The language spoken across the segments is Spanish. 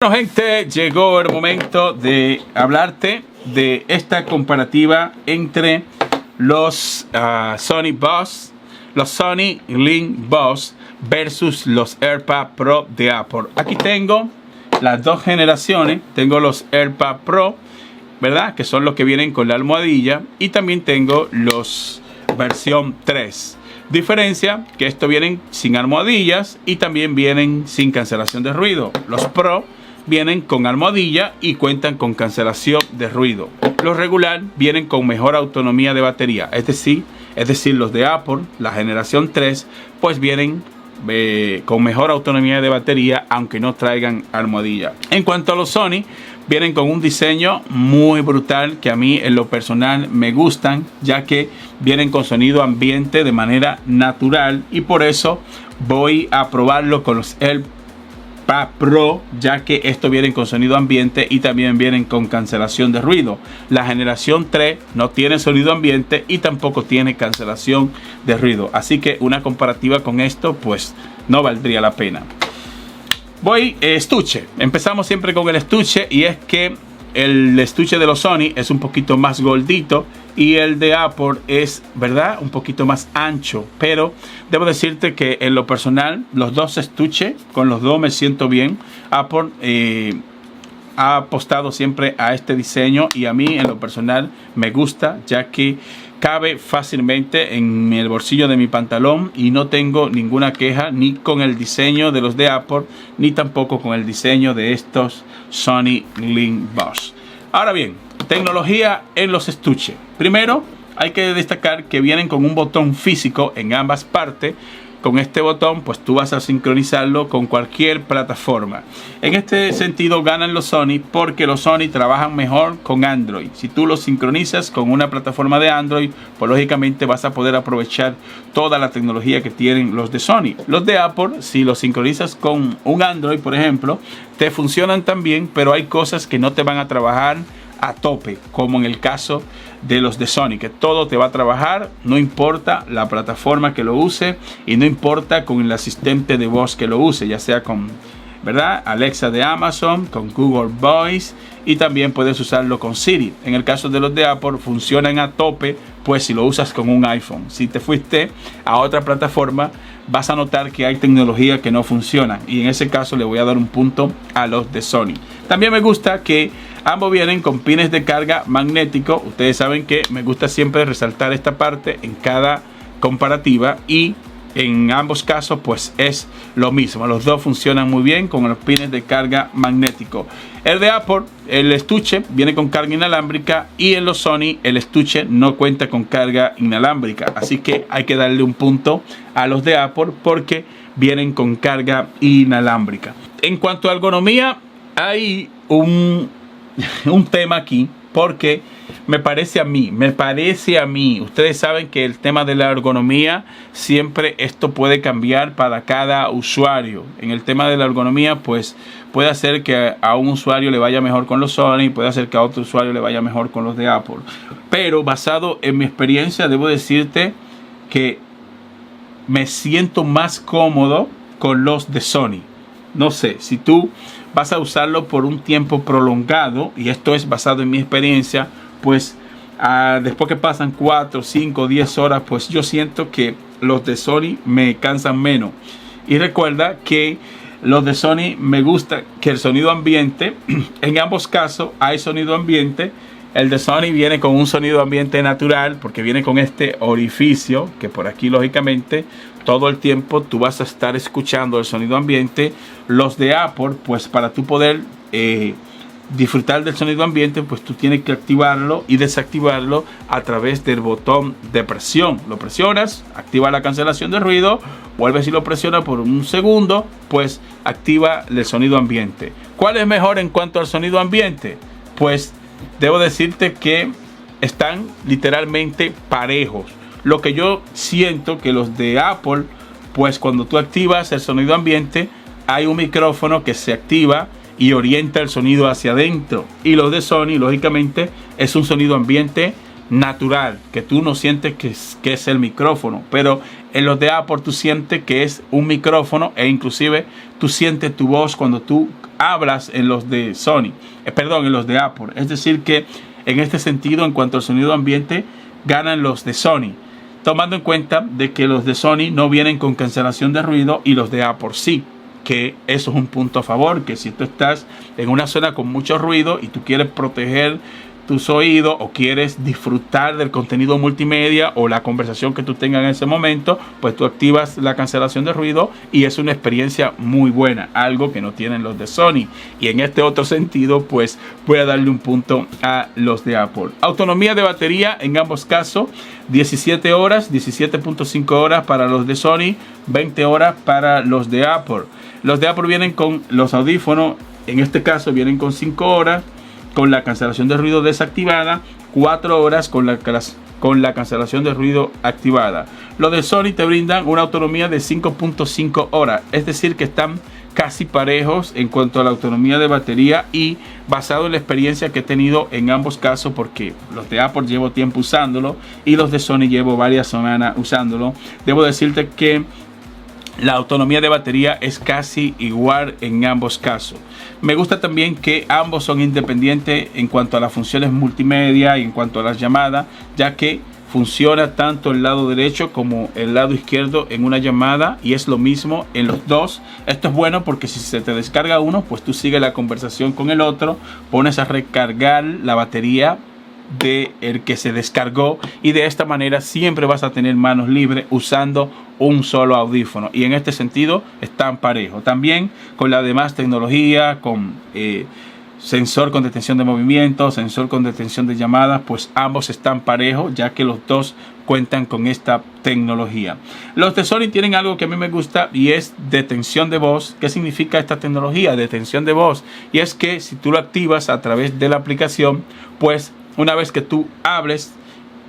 Bueno, gente, llegó el momento de hablarte de esta comparativa entre los Sony Buds, los Sony Link Buds versus los AirPods Pro de Apple. Aquí tengo las dos generaciones. Tengo los AirPods Pro, ¿verdad? Que son los que vienen con la almohadilla. Y también tengo los versión 3. Diferencia que estos vienen sin almohadillas y también vienen sin cancelación de ruido. Los Pro vienen con almohadilla y cuentan con cancelación de ruido. Los regular vienen con mejor autonomía de batería. Es decir, los de Apple, la generación 3, pues vienen con mejor autonomía de batería, aunque no traigan almohadilla. En cuanto a los Sony, vienen con un diseño muy brutal que a mí en lo personal me gustan, ya que vienen con sonido ambiente de manera natural, y por eso voy a probarlo con los AirPods Pro, ya que estos vienen con sonido ambiente y también vienen con cancelación de ruido. La generación 3 no tiene sonido ambiente y tampoco tiene cancelación de ruido, así que una comparativa con esto pues no valdría la pena. Estuche. Empezamos siempre con el estuche, y es que el estuche de los Sony es un poquito más gordito y el de Apple es, ¿verdad?, un poquito más ancho. Pero debo decirte que en lo personal, los dos estuches, con los dos me siento bien. Apple ha apostado siempre a este diseño y a mí en lo personal me gusta, ya que cabe fácilmente en el bolsillo de mi pantalón y no tengo ninguna queja ni con el diseño de los de Apple ni tampoco con el diseño de estos Sony Link Buds. Ahora bien, tecnología en los estuches. Primero hay que destacar que vienen con un botón físico en ambas partes. Con este botón pues tú vas a sincronizarlo con cualquier plataforma. En este sentido ganan los Sony, porque los Sony trabajan mejor con Android. Si tú los sincronizas con una plataforma de Android, pues lógicamente vas a poder aprovechar toda la tecnología que tienen los de Sony. Los de Apple, si los sincronizas con un Android, por ejemplo, te funcionan también, pero hay cosas que no te van a trabajar a tope, como en el caso de los de Sony, que todo te va a trabajar, no importa la plataforma que lo use y no importa con el asistente de voz que lo use, ya sea con, ¿verdad?, Alexa de Amazon, con Google Voice, y también puedes usarlo con Siri. En el caso de los de Apple funcionan a tope, pues si lo usas con un iPhone. Si te fuiste a otra plataforma, vas a notar que hay tecnología que no funciona, y en ese caso le voy a dar un punto a los de Sony. También me gusta que ambos vienen con pines de carga magnético. Ustedes saben que me gusta siempre resaltar esta parte en cada comparativa, y en ambos casos pues es lo mismo. Los dos funcionan muy bien con los pines de carga magnético. El de Apple, el estuche viene con carga inalámbrica, y en los Sony el estuche no cuenta con carga inalámbrica. Así que hay que darle un punto a los de Apple porque vienen con carga inalámbrica. En cuanto a ergonomía, hay un tema aquí, porque me parece a mí, ustedes saben que el tema de la ergonomía siempre esto puede cambiar para cada usuario. En el tema de la ergonomía pues puede hacer que a un usuario le vaya mejor con los Sony, puede hacer que a otro usuario le vaya mejor con los de Apple, pero basado en mi experiencia debo decirte que me siento más cómodo con los de Sony. No sé, si tú vas a usarlo por un tiempo prolongado, y esto es basado en mi experiencia, pues después que pasan 4, 5, 10 horas, pues yo siento que los de Sony me cansan menos. Y recuerda que los de Sony me gusta que el sonido ambiente, en ambos casos hay sonido ambiente. El de Sony viene con un sonido ambiente natural, porque viene con este orificio que por aquí lógicamente todo el tiempo tú vas a estar escuchando el sonido ambiente. Los de Apple, pues para tú poder disfrutar del sonido ambiente, pues tú tienes que activarlo y desactivarlo a través del botón de presión. Lo presionas, activa la cancelación de ruido, vuelves y lo presionas por un segundo, pues activa el sonido ambiente. ¿Cuál es mejor en cuanto al sonido ambiente? Pues debo decirte que están literalmente parejos. Lo que yo siento que los de Apple, pues cuando tú activas el sonido ambiente, hay un micrófono que se activa y orienta el sonido hacia adentro. Y los de Sony, lógicamente, es un sonido ambiente natural, que tú no sientes que es el micrófono, pero en los de Apple tú sientes que es un micrófono, e inclusive tú sientes tu voz cuando tú hablas en los de Sony, en los de Apple. Es decir que en este sentido, en cuanto al sonido ambiente, ganan los de Sony, tomando en cuenta de que los de Sony no vienen con cancelación de ruido y los de Apple sí, que eso es un punto a favor, que si tú estás en una zona con mucho ruido y tú quieres proteger tus oídos o quieres disfrutar del contenido multimedia o la conversación que tú tengas en ese momento, pues tú activas la cancelación de ruido y es una experiencia muy buena, algo que no tienen los de Sony. Y en este otro sentido, pues voy a darle un punto a los de Apple. Autonomía de batería en ambos casos, 17 horas, 17.5 horas para los de Sony, 20 horas para los de Apple. Los de Apple vienen con los audífonos, en este caso vienen con 5 horas, con la cancelación de ruido desactivada, 4 horas con la cancelación de ruido activada. Los de Sony te brindan una autonomía de 5.5 horas, es decir que están casi parejos en cuanto a la autonomía de batería, y basado en la experiencia que he tenido en ambos casos, porque los de Apple llevo tiempo usándolo y los de Sony llevo varias semanas usándolo, debo decirte que la autonomía de batería es casi igual en ambos casos. Me gusta también que ambos son independientes en cuanto a las funciones multimedia y en cuanto a las llamadas, ya que funciona tanto el lado derecho como el lado izquierdo en una llamada, y es lo mismo en los dos. Esto es bueno porque si se te descarga uno, pues tú sigues la conversación con el otro, pones a recargar la batería de el que se descargó, y de esta manera siempre vas a tener manos libres usando un solo audífono, y en este sentido están parejos. También con la demás tecnología, con sensor con detección de movimiento, sensor con detección de llamadas, pues ambos están parejos, ya que los dos cuentan con esta tecnología. Los de Sony tienen algo que a mí me gusta, y es detención de voz. ¿Qué significa esta tecnología? Detención de voz. Y es que si tú lo activas a través de la aplicación, pues una vez que tú hables,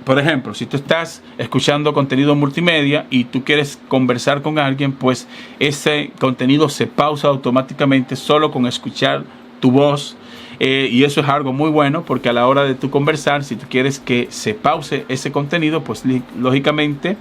por ejemplo, si tú estás escuchando contenido multimedia y tú quieres conversar con alguien, pues ese contenido se pausa automáticamente solo con escuchar tu voz. Y eso es algo muy bueno, porque a la hora de tú conversar, si tú quieres que se pause ese contenido, pues lógicamente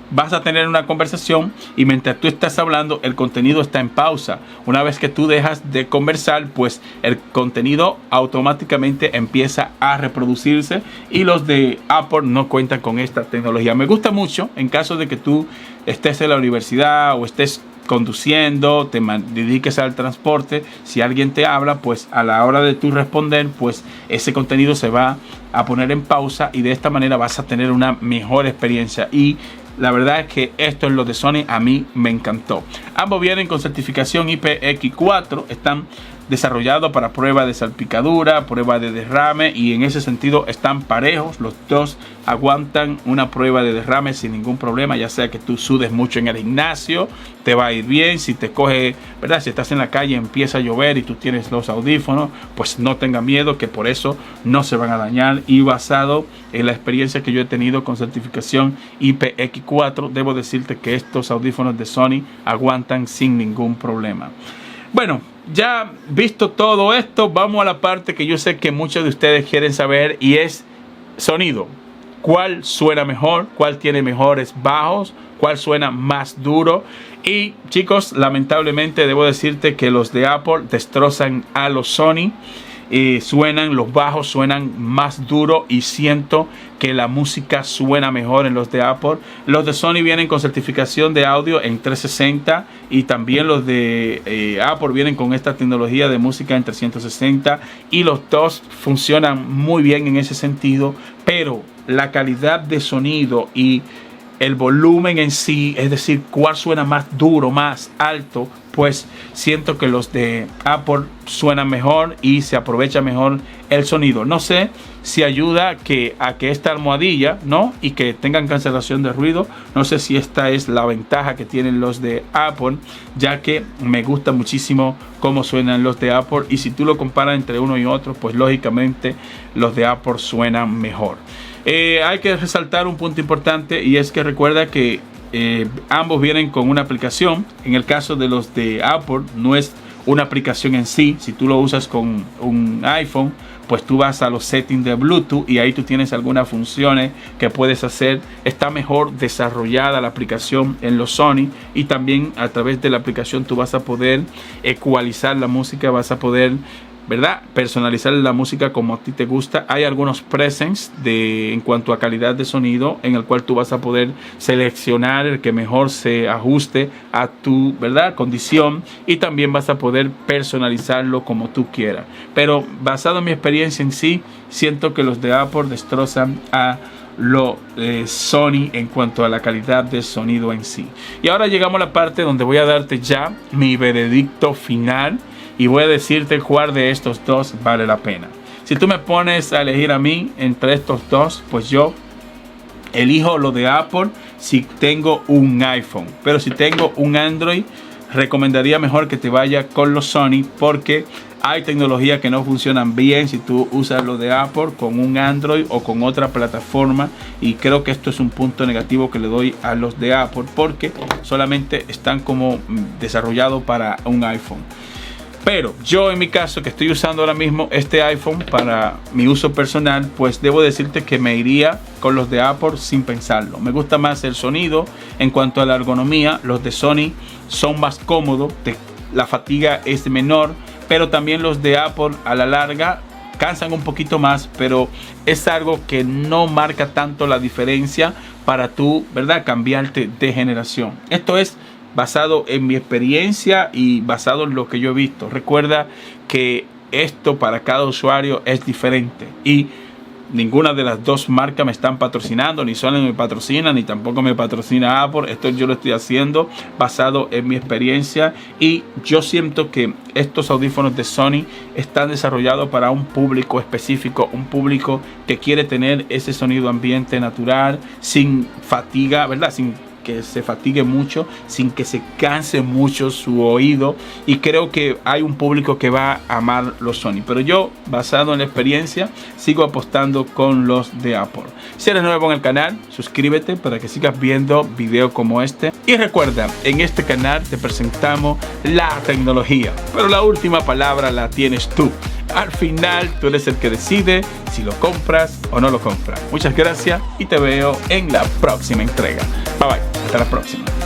vas a tener una conversación, y mientras tú estás hablando el contenido está en pausa. Una vez que tú dejas de conversar, pues el contenido automáticamente empieza a reproducirse, y los de Apple no cuentan con esta tecnología. Me gusta mucho en caso de que tú estés en la universidad o estés conduciendo, te dediques al transporte. Si alguien te habla, pues a la hora de tú responder, pues ese contenido se va a poner en pausa, y de esta manera vas a tener una mejor experiencia. Y la verdad es que esto en los de Sony a mí me encantó. Ambos vienen con certificación IPX4, están desarrollados para prueba de salpicadura, prueba de derrame, y en ese sentido están parejos. Los dos aguantan una prueba de derrame sin ningún problema, ya sea que tú sudes mucho en el gimnasio, te va a ir bien. Si te coge, ¿verdad? Si estás en la calle, empieza a llover y tú tienes los audífonos, pues no tenga miedo, que por eso no se van a dañar. Y basado en la experiencia que yo he tenido con certificación IPX4, debo decirte que estos audífonos de Sony aguantan sin ningún problema. Bueno, ya visto todo esto, vamos a la parte que yo sé que muchos de ustedes quieren saber, y es sonido. ¿Cuál suena mejor? ¿Cuál tiene mejores bajos? ¿Cuál suena más duro? Y chicos, lamentablemente debo decirte que los de Apple destrozan a los Sony. Los bajos suenan más duro, y siento que la música suena mejor en los de Apple. Los de Sony vienen con certificación de audio en 360, y también los de Apple vienen con esta tecnología de música en 360, y los dos funcionan muy bien en ese sentido, pero la calidad de sonido y el volumen en sí, es decir, cuál suena más duro, más alto, pues siento que los de Apple suenan mejor y se aprovecha mejor el sonido. No sé si ayuda a que esta almohadilla, ¿no? Y que tengan cancelación de ruido. No sé si esta es la ventaja que tienen los de Apple, ya que me gusta muchísimo cómo suenan los de Apple, y si tú lo comparas entre uno y otro, pues lógicamente los de Apple suenan mejor. Hay que resaltar un punto importante, y es que recuerda que ambos vienen con una aplicación. En el caso de los de Apple no es una aplicación en sí. Si tú lo usas con un iPhone, pues tú vas a los settings de Bluetooth y ahí tú tienes algunas funciones que puedes hacer. Está mejor desarrollada la aplicación en los Sony, y también a través de la aplicación tú vas a poder ecualizar la música, vas a poder, ¿verdad?, personalizar la música como a ti te gusta. Hay algunos presets en cuanto a calidad de sonido, en el cual tú vas a poder seleccionar el que mejor se ajuste a tu, ¿verdad?, condición, y también vas a poder personalizarlo como tú quieras. Pero basado en mi experiencia en sí, siento que los de Apple destrozan a lo Sony en cuanto a la calidad de sonido en sí. Y ahora llegamos a la parte donde voy a darte ya mi veredicto final y voy a decirte cuál de estos dos vale la pena. Si tú me pones a elegir a mí entre estos dos, pues yo elijo lo de Apple si tengo un iPhone. Pero si tengo un Android, recomendaría mejor que te vaya con los Sony, porque hay tecnologías que no funcionan bien si tú usas lo de Apple con un Android o con otra plataforma, y creo que esto es un punto negativo que le doy a los de Apple, porque solamente están como desarrollados para un iPhone. Pero yo, en mi caso, que estoy usando ahora mismo este iPhone para mi uso personal, pues debo decirte que me iría con los de Apple sin pensarlo. Me gusta más el sonido. En cuanto a la ergonomía, los de Sony son más cómodos, la fatiga es menor, pero también los de Apple a la larga cansan un poquito más, pero es algo que no marca tanto la diferencia para tú, ¿verdad?, cambiarte de generación. Esto es basado en mi experiencia y basado en lo que yo he visto. Recuerda que esto para cada usuario es diferente, y ninguna de las dos marcas me están patrocinando, ni Sony me patrocina, ni tampoco me patrocina Apple. Esto yo lo estoy haciendo basado en mi experiencia, y yo siento que estos audífonos de Sony están desarrollados para un público específico, un público que quiere tener ese sonido ambiente natural, sin fatiga, ¿verdad?, sin que se fatigue mucho, sin que se canse mucho su oído, y creo que hay un público que va a amar los Sony. Pero yo, basado en la experiencia, sigo apostando con los de Apple. Si eres nuevo en el canal, suscríbete para que sigas viendo videos como este, y recuerda, en este canal te presentamos la tecnología, pero la última palabra la tienes tú. Al final tú eres el que decide si lo compras o no lo compras. Muchas gracias y te veo en la próxima entrega. Bye bye, hasta la próxima.